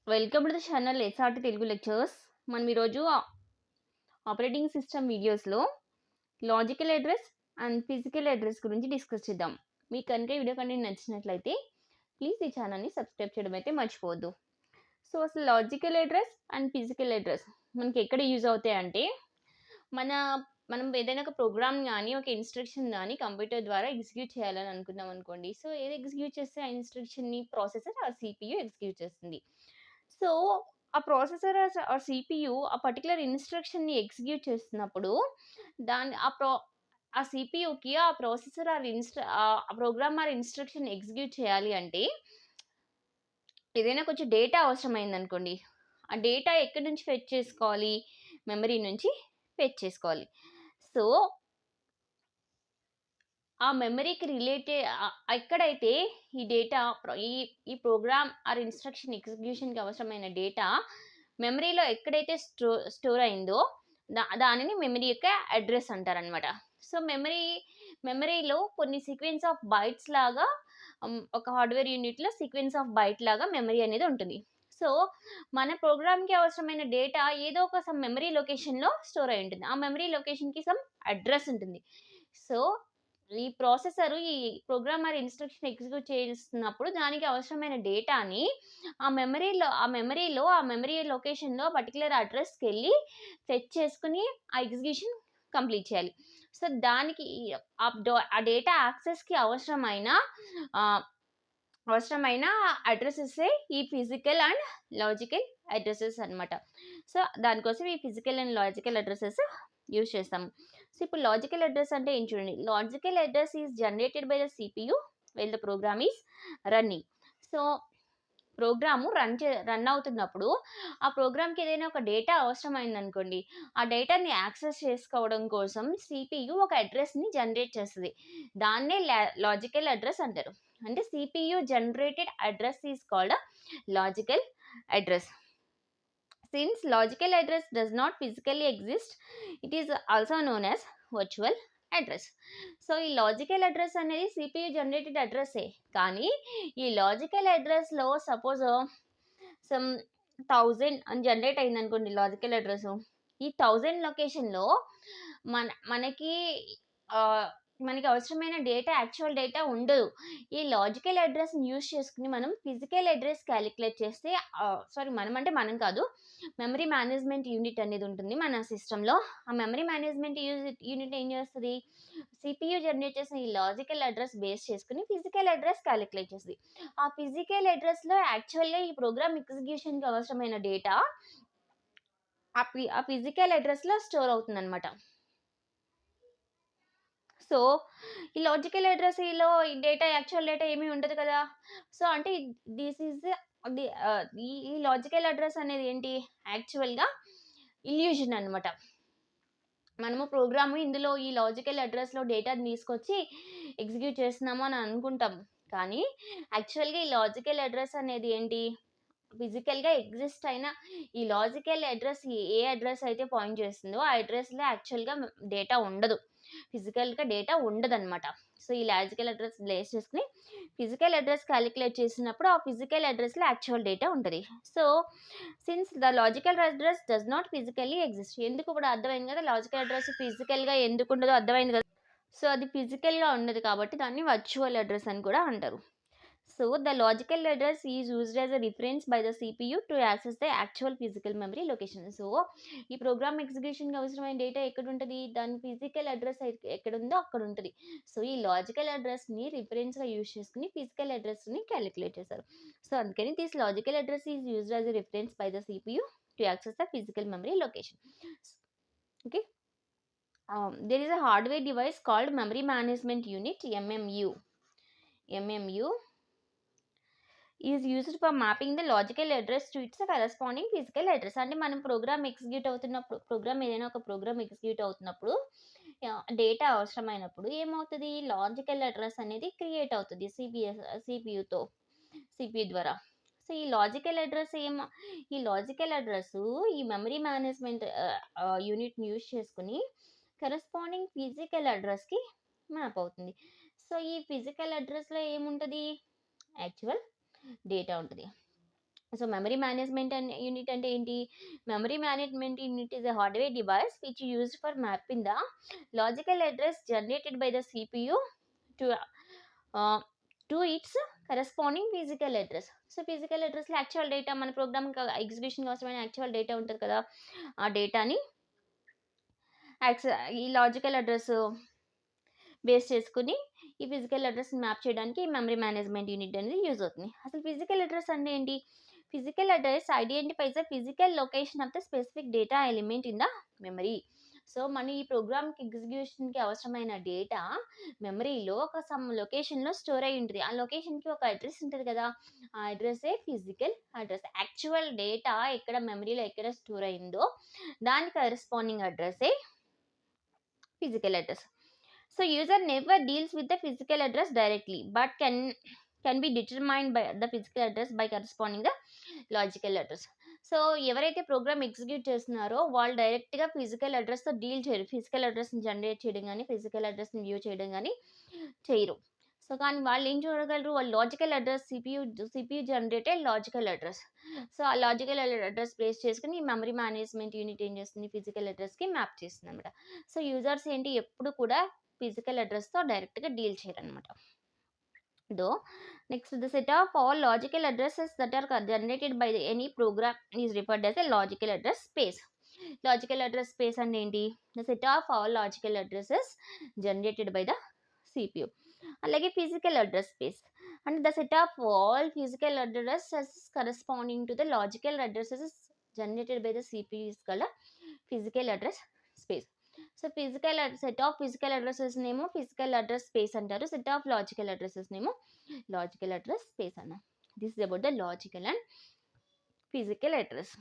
Welcome to the channel SRT Telugu lectures. మనం ఈరోజు operating system వీడియోస్లో logical address and physical address గురించి discuss చేద్దాం. మీకు కనుక ఈ వీడియో కంటెంట్ నచ్చినట్లయితే ప్లీజ్ ఈ ఛానల్ని సబ్స్క్రైబ్ చేయడం అయితే మర్చిపోవద్దు. సో అసలు logical address and physical address మనకి ఎక్కడ యూజ్ అవుతాయి అంటే మనం ఏదైనా ఒక ప్రోగ్రామ్ కానీ ఒక ఇన్స్ట్రక్షన్ కానీ కంప్యూటర్ ద్వారా ఎగ్జిక్యూట్ చేయాలని అనుకున్నాం అనుకోండి. సో ఏది ఎగ్జిక్యూట్ చేస్తే ఆ ఇన్స్ట్రక్షన్ని ప్రాసెసర్ ఆ సిపియు ఎగ్జిక్యూట్ చేస్తుంది. సో ఆ ప్రాసెసర్ ఆ సిపియు ఆ పర్టికులర్ ఇన్స్ట్రక్షన్ని ఎగ్జిక్యూట్ చేస్తున్నప్పుడు దాన్ని ఆ సిపియుకి ఆ ప్రాసెసర్ ఆ ప్రోగ్రామ్ ఇన్స్ట్రక్షన్ ఎగ్జిక్యూట్ చేయాలి అంటే ఏదైనా కొంచెం డేటా అవసరమైందనుకోండి. ఆ డేటా ఎక్కడి నుంచి ఫెచ్ చేసుకోవాలి? మెమరీ నుంచి ఫెచ్ చేసుకోవాలి. సో ఆ మెమరీకి రిలేటెడ్ ఎక్కడైతే ఈ డేటా ఈ ప్రోగ్రామ్ ఇన్స్ట్రక్షన్ ఎగ్జిక్యూషన్కి అవసరమైన డేటా మెమరీలో ఎక్కడైతే స్టోర్ అయిందో దానిని మెమరీ యొక్క అడ్రస్ అంటారనమాట. సో మెమరీలో కొన్ని సీక్వెన్స్ ఆఫ్ బైట్స్ లాగా ఒక హార్డ్వేర్ యూనిట్లో సీక్వెన్స్ ఆఫ్ బైట్ లాగా మెమరీ అనేది ఉంటుంది. సో మన ప్రోగ్రామ్కి అవసరమైన డేటా ఏదో ఒక సమ్ మెమరీ లొకేషన్లో స్టోర్ అయి ఉంటుంది. ఆ మెమరీ లొకేషన్కి సమ్ అడ్రస్ ఉంటుంది. సో ఈ ప్రాసెసర్ ఈ ప్రోగ్రామర్ ఇన్స్ట్రక్షన్ ఎగ్జిక్యూట్ చేస్తున్నప్పుడు దానికి అవసరమైన డేటాని ఆ మెమరీ లొకేషన్లో పర్టికులర్ అడ్రస్కి వెళ్ళి ఫెచ్ చేసుకుని ఆ ఎగ్జిక్యూషన్ కంప్లీట్ చేయాలి. సో దానికి ఆ డేటా యాక్సెస్కి అవసరమైన అడ్రసెసే ఈ ఫిజికల్ అండ్ లాజికల్ అడ్రసెస్ అనమాట. సో దానికోసం ఈ physical and logical addresses use చేస్తాము. సో ఇప్పుడు లాజికల్ అడ్రస్ అంటే ఏం చూడండి. Logical address is generated by the CPU while the program is running. So program run అవుతున్నప్పుడు ఆ ప్రోగ్రామ్కి ఏదైనా ఒక డేటా అవసరమైందనుకోండి. ఆ డేటాని యాక్సెస్ చేసుకోవడం కోసం సిపియు ఒక అడ్రస్ని జనరేట్ చేస్తుంది. దాన్నే లాజికల్ అడ్రస్ అంటారు. అంటే CPU generated address is called logical address. Since logical address does not physically exist, it is also known as virtual address. So ఈ లాజికల్ అడ్రస్ అనేది సిపియు జనరేటెడ్ అడ్రస్సే. కానీ ఈ లాజికల్ అడ్రస్లో సపోజ్ సమ్ 1000 అని generate అయిందనుకోండి logical address. ఈ 1000 లొకేషన్లో మనకి అవసరమైన డేటా యాక్చువల్ డేటా ఉండదు. ఈ లాజికల్ అడ్రస్ని యూజ్ చేసుకుని మనం ఫిజికల్ అడ్రస్ క్యాలిక్యులేట్ చేస్తే మనం కాదు, మెమరీ మేనేజ్మెంట్ యూనిట్ అనేది ఉంటుంది మన సిస్టంలో. ఆ మెమరీ మేనేజ్మెంట్ యూనిట్ ఏం చేస్తుంది? సిపియు జనరేట్ చేసిన ఈ లాజికల్ అడ్రస్ బేస్ చేసుకుని ఫిజికల్ అడ్రస్ క్యాలిక్యులేట్ చేస్తుంది. ఆ ఫిజికల్ అడ్రస్లో యాక్చువల్గా ఈ ప్రోగ్రామ్ ఎగ్జిక్యూషన్కి అవసరమైన డేటా ఆ ఫిజికల్ అడ్రస్లో స్టోర్ అవుతుందన్నమాట. సో ఈ లాజికల్ అడ్రస్లో ఈ డేటా యాక్చువల్ డేటా ఏమీ ఉండదు కదా. సో అంటే దిస్ ఈజ్ ఈ లాజికల్ అడ్రస్ అనేది ఏంటి? యాక్చువల్గా ఇల్యూషన్ అనమాట. మనము ప్రోగ్రాము ఇందులో ఈ లాజికల్ అడ్రస్లో డేటాని తీసుకొచ్చి ఎగ్జిక్యూట్ చేస్తున్నాము అని అనుకుంటాం. కానీ యాక్చువల్గా ఈ లాజికల్ అడ్రస్ అనేది ఏంటి? ఫిజికల్గా ఎగ్జిస్ట్ అయిన ఈ లాజికల్ అడ్రస్ ఏ అడ్రస్ అయితే పాయింట్ చేస్తుందో ఆ అడ్రస్లో యాక్చువల్గా డేటా ఉండదు. ఫిజికల్గా డేటా ఉండదన్నమాట. సో ఈ లాజికల్ అడ్రస్ బేస్ చేసుకుని ఫిజికల్ అడ్రస్ క్యాలిక్యులేట్ చేసినప్పుడు ఆ ఫిజికల్ అడ్రస్లో యాక్చువల్ డేటా ఉంటుంది. So since the logical address does not physically exist. ఎందుకు ఇప్పుడు అర్థమైంది కదా, లాజికల్ అడ్రస్ ఫిజికల్గా ఎందుకు ఉండదో అర్థమైంది కదా. సో అది ఫిజికల్గా ఉండదు కాబట్టి దాన్ని వర్చువల్ అడ్రస్ అని కూడా అంటారు. So the logical address is used as a reference by the CPU to access the actual physical memory location. So ఈ ప్రోగ్రామ్ ఎగ్జిక్యూషన్కి అవసరమైన డేటా ఎక్కడ ఉంటుంది? దాని ఫిజికల్ అడ్రస్ ఎక్కడ ఉందో అక్కడ ఉంటుంది. సో ఈ లాజికల్ అడ్రస్ని రిఫరెన్స్గా యూజ్ చేసుకుని ఫిజికల్ అడ్రస్ని క్యాలిక్యులేట్ చేశారు. సో అందుకని this logical address is used as a reference by the CPU to access the physical memory location. Okay. There is a hardware device called memory management unit, MMU. MMU is used for mapping the logical address to its corresponding physical address. అంటే మనం programme ఏదైనా ఒక programme execute అవుతున్నప్పుడు data అవసరమైనప్పుడు ఏమవుతుంది? Logical address అనేది create అవుతుంది CPU ద్వారా. సో ఈ లాజికల్ అడ్రస్ ఈ మెమరీ మేనేజ్మెంట్ యూనిట్ని యూజ్ చేసుకుని కరెస్పాండింగ్ ఫిజికల్ అడ్రస్కి మ్యాప్ అవుతుంది. సో ఈ ఫిజికల్ అడ్రస్లో ఏముంటుంది? యాక్చువల్ డేటా ఉంటుంది. So memory management and unit అంటే ఏంటి? Memory management unit is a hardware device which used for mapping the logical address generated by the CPU to to its corresponding physical address. So physical అడ్రస్లో actual data మన program execution అవసరమైన actual data ఉంటుంది కదా, ఆ డేటాని ఈ logical address base చేసుకుని ఈ ఫిజికల్ అడ్రస్ని మ్యాప్ చేయడానికి మెమరీ మేనేజ్మెంట్ యూనిట్ అనేది యూజ్ అవుతుంది. అసలు ఫిజికల్ అడ్రస్ అంటే ఏంటి? Physical address identifies the physical location of the specific data element in the memory. So మన ఈ ప్రోగ్రామ్కి ఎగ్జిక్యూషన్కి అవసరమైన డేటా మెమరీలో ఒక సమ్ లొకేషన్లో స్టోర్ అయి ఉంటుంది. ఆ లొకేషన్కి ఒక అడ్రస్ ఉంటుంది కదా, ఆ అడ్రస్సే ఫిజికల్ అడ్రస్. యాక్చువల్ డేటా ఎక్కడ మెమరీలో ఎక్కడ స్టోర్ అయిందో దానికి corresponding అడ్రస్సే physical address. So user never deals with the physical address directly, but can be determined by the physical address by corresponding the logical address. So ఎవరైతే programme execute చేస్తున్నారో వాళ్ళు డైరెక్ట్గా physical అడ్రస్తో deal చేయరు. Physical అడ్రస్ని generate చేయడం కానీ physical అడ్రస్ని view చేయడం కానీ చేయరు. సో కానీ వాళ్ళు ఏం చూడగలరు? వాళ్ళు logical address CPU generated logical address. So ఆ లాజికల్ అడ్రస్ బేస్ చేసుకుని మెమరీ మేనేజ్మెంట్ యూనిట్ ఏం చేస్తుంది? ఫిజికల్ అడ్రస్కి మ్యాప్ చేస్తుంది అనమాట. సో యూజర్స్ ఏంటి ఎప్పుడు కూడా ఫిజికల్ అడ్రస్తో డైరెక్ట్గా deal చేయరనమాట. Though next the set of all logical addresses that are generated by any program is referred as a logical address space. Logical address space and ఏంటి? The set of all logical addresses generated by the CPU. అలాగే physical address space and the set of all physical addresses corresponding to the logical addresses generated by the CPU is called a physical address space. So set of physical addresses నేమో physical address space అంటారు, set of logical addresses నేమో logical address space అన్న. This is about the logical and physical address.